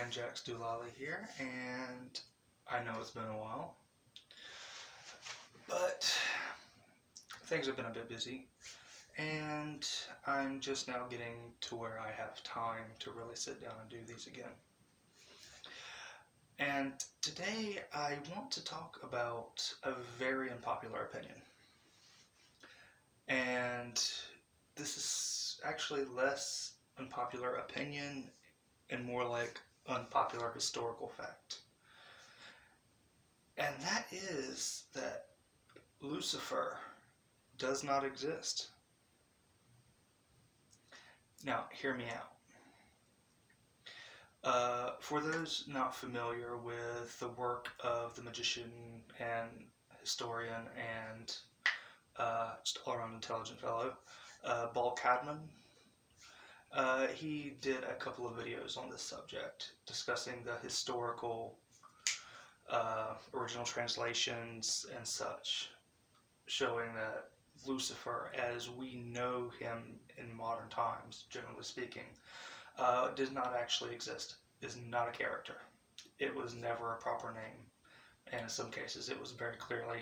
and Jax Doolally here, and I know it's been a while, but things have been a bit busy, and I'm just now getting to where I have time to really sit down and do these again. And today I want to talk about a very unpopular opinion. And this is actually less unpopular opinion and more like unpopular historical fact. And that is that Lucifer does not exist. Now, hear me out. For those not familiar with the work of the magician and historian and just all-around intelligent fellow, Baal Kadmon, he did a couple of videos on this subject discussing the historical original translations and such, showing that Lucifer, as we know him in modern times, generally speaking, did not actually exist, is not a character. It was never a proper name, and in some cases it was very clearly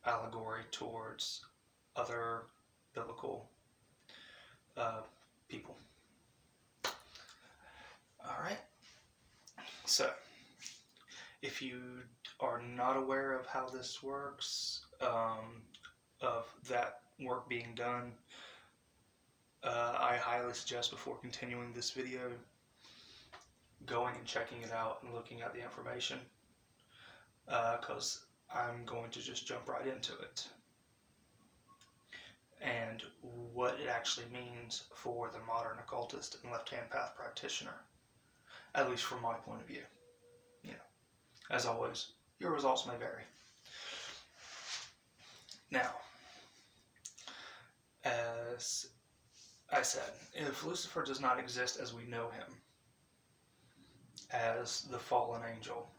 allegory towards other biblical people. Alright, so if you are not aware of how this works, of that work being done, I highly suggest before continuing this video going and checking it out and looking at the information, because I'm going to just jump right into it and what it actually means for the modern occultist and left-hand path practitioner, at least from my point of view. You know, as always, your results may vary. Now, as I said, if Lucifer does not exist as we know him, as the fallen angel,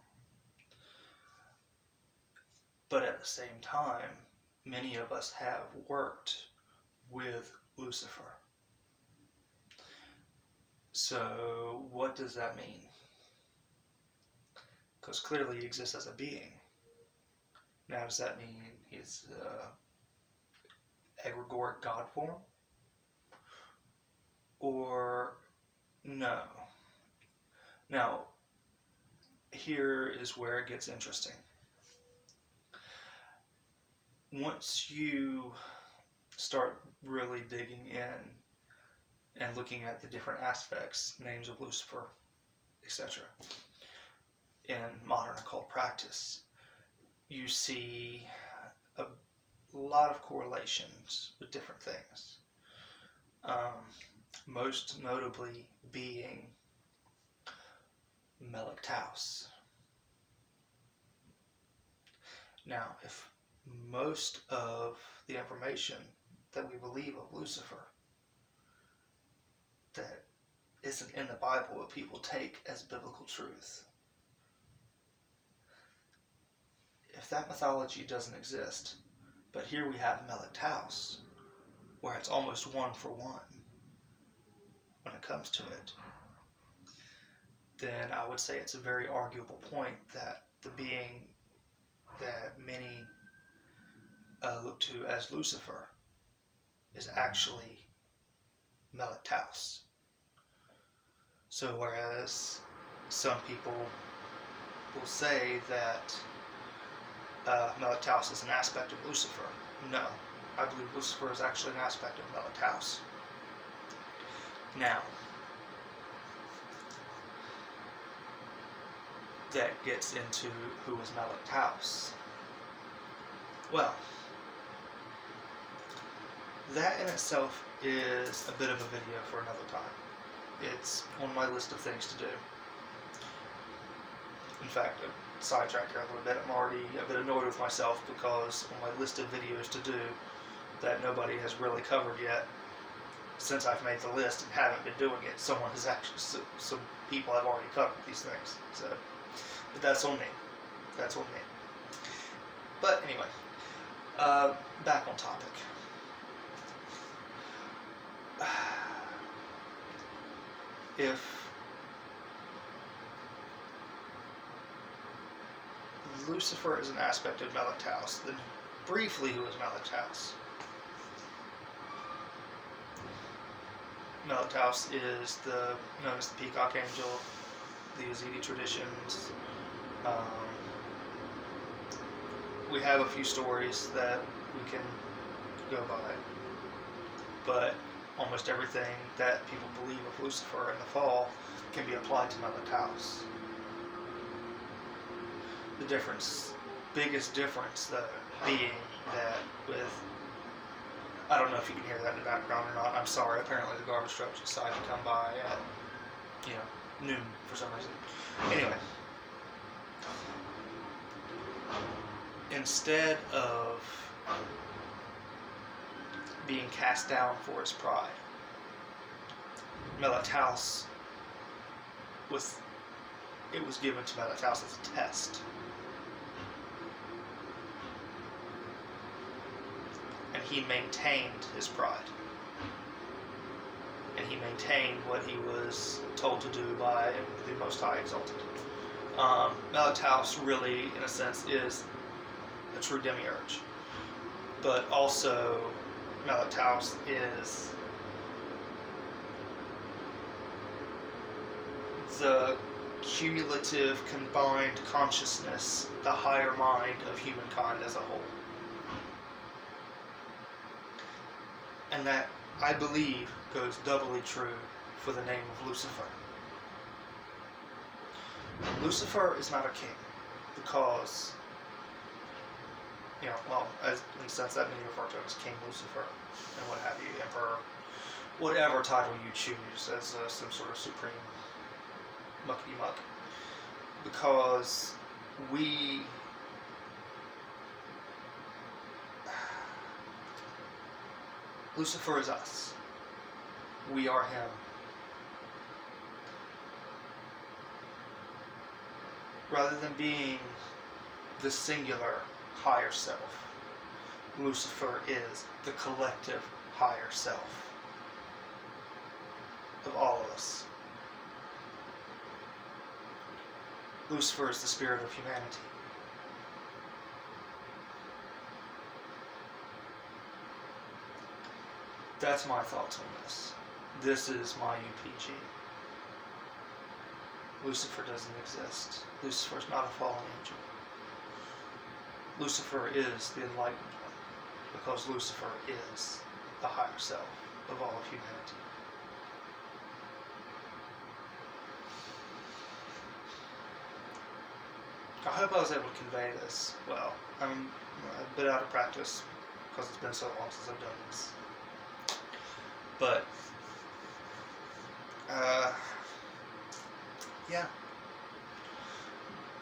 but at the same time, many of us have worked with Lucifer. So what does that mean? Because clearly he exists as a being. Now, does that mean he's egregoric God form? Or no? Now, here is where it gets interesting. Once you start really digging in and looking at the different aspects, names of Lucifer, etc., in modern occult practice, you see a lot of correlations with different things. Most notably being Taus. Now, if most of the information that we believe of Lucifer that isn't in the Bible, what people take as biblical truth, if that mythology doesn't exist, but here we have Taus, where it's almost one for one when it comes to it, then I would say it's a very arguable point that the being that many look to as Lucifer is actually Taus. So whereas some people will say that Taus is an aspect of Lucifer, no, I believe Lucifer is actually an aspect of Taus. Now, that gets into who is Taus. Well, that in itself is a bit of a video for another time. It's on my list of things to do. In fact, I sidetracked here a little bit. I'm already a bit annoyed with myself because on my list of videos to do that nobody has really covered yet, since I've made the list and haven't been doing it, some people have already covered these things. So, but that's on me. That's on me. But anyway, back on topic. If Lucifer is an aspect of Melitaus. Then briefly, who is Melitaus? Melitaus is known as the Peacock Angel, the Yazidi traditions. We have a few stories that we can go by, but almost everything that people believe of Lucifer in the fall can be applied to Melitaus. The biggest difference though, being that with, I don't know if you can hear that in the background or not, I'm sorry, apparently the garbage truck decided to come by at, noon for some reason. Anyway, instead of being cast down for his pride, Melitaus was given to Melitaus as a test. And he maintained his pride. And he maintained what he was told to do by the Most High Exalted. Melitaus really, in a sense, is a true demiurge. But also, Melitaus is the cumulative, combined consciousness, the higher mind of humankind as a whole. And that, I believe, goes doubly true for the name of Lucifer. Lucifer is not a king, because, as in the sense that many refer to him as King Lucifer, and what have you, Emperor, whatever title you choose as some sort of supreme muckety-muck. Because Lucifer is us. We are him. Rather than being the singular higher self, Lucifer is the collective higher self of all of us. Lucifer is the spirit of humanity. That's my thoughts on this. This is my UPG. Lucifer doesn't exist. Lucifer is not a fallen angel. Lucifer is the enlightened one, because Lucifer is the higher self of all of humanity. I hope I was able to convey this well. I'm a bit out of practice because it's been so long since I've done this. But, yeah.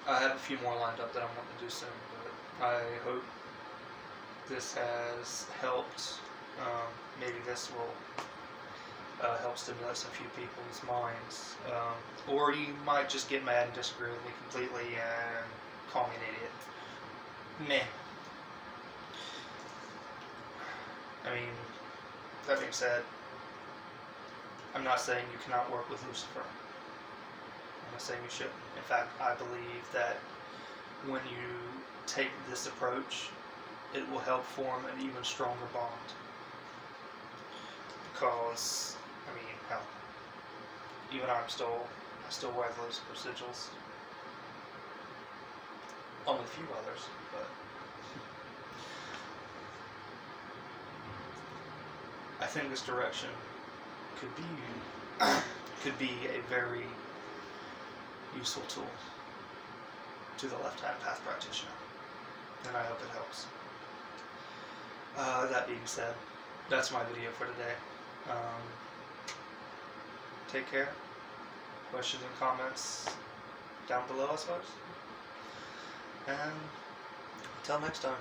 I have a few more lined up that I'm wanting to do soon, but I hope this has helped. Maybe this will help stimulate some few people's minds. Or you might just get mad and disagree with me completely and call me an idiot. Meh. I mean, that being said, I'm not saying you cannot work with Lucifer. I'm not saying you shouldn't. In fact, I believe that when you take this approach, it will help form an even stronger bond. Because, I mean, hell, even I still wear those sigils. Only a few others, but I think this direction could be a very useful tool to the left-hand path practitioner, and I hope it helps. That being said, that's my video for today. Take care. Questions and comments down below, I suppose. And until next time.